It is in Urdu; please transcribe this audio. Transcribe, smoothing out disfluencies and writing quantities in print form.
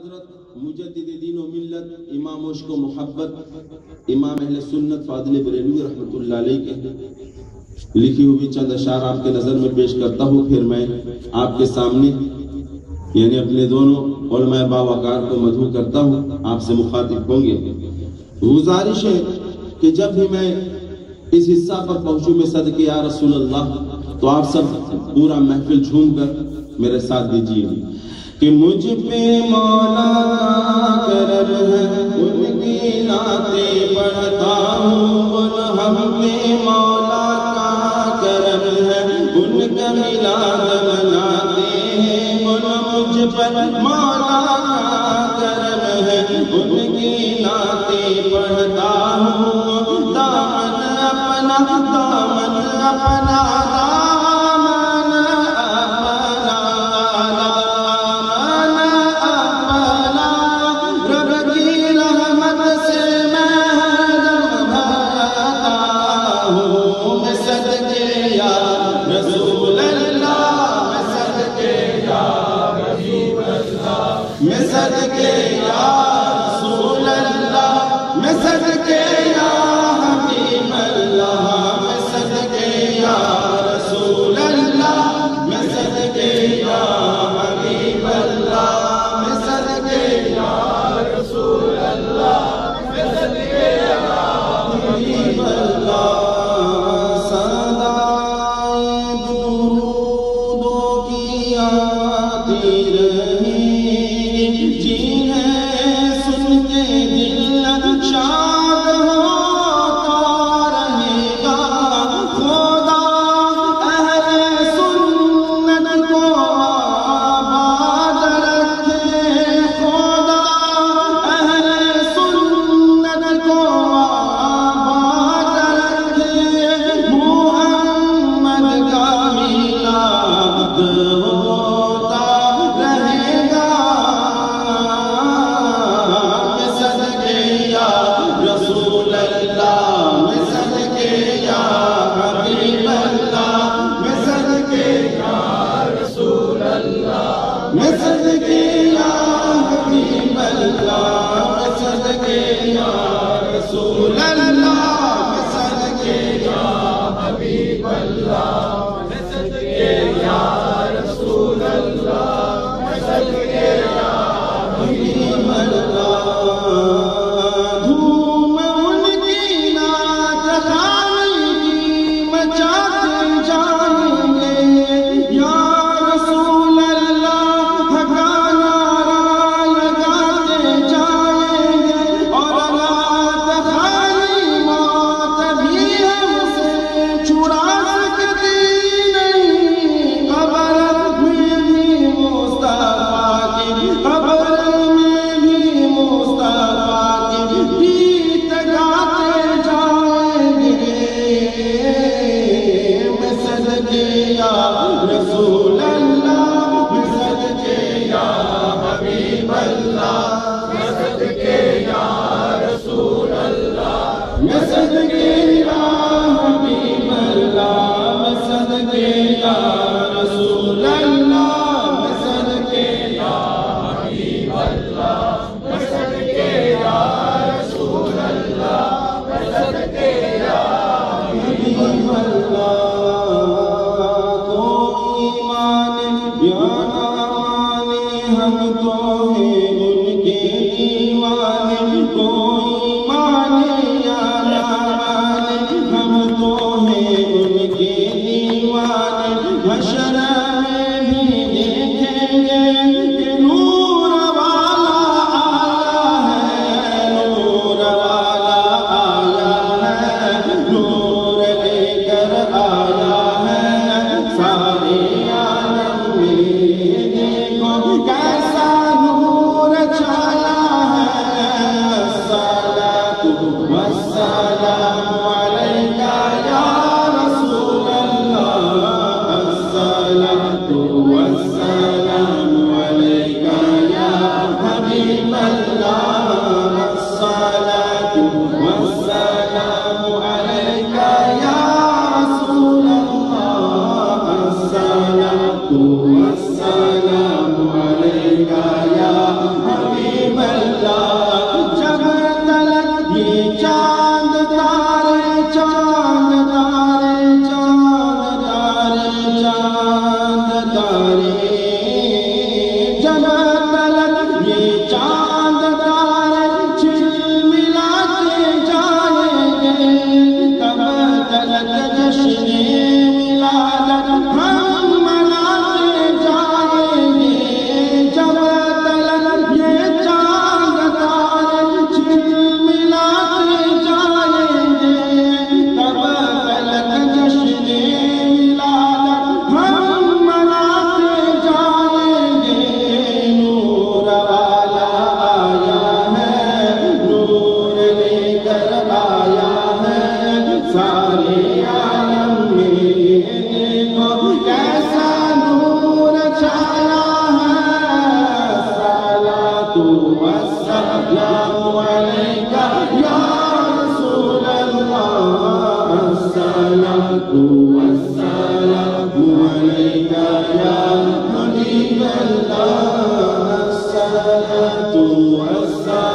حضرت مجدد دین و ملت امام عشق و محبت امام اہل سنت فاضل بریلوی رحمت اللہ علیہ کے لکھی ہوئی چند اشعار آپ کے نظر میں پیش کرتا ہوں، پھر میں آپ کے سامنے یعنی اپنے دونوں علماء باوقار کو مدعو کرتا ہوں، آپ سے مخاطب ہوں گے۔ گزارش ہے کہ جب بھی میں اس حصہ پر پہنچوں میں صدقے یا رسول اللہ تو آپ سب پورا محفل جھوم کر میرے ساتھ دیجیے کہ مجھ پہ مولا کرم ہے، ان کی نعتیں پڑھتا ہوں، ان ہم پہ مولا کا کرم ہے، ان کا میلاد مناتے ہیں، ان مجھ پر مولا کا کرم ہے، ان کی نعتیں پڑھتا ہوں، دامن اپنا دامن اپنا کیسا نور والسلام عليك يا حبيب الله الصلاة والسلام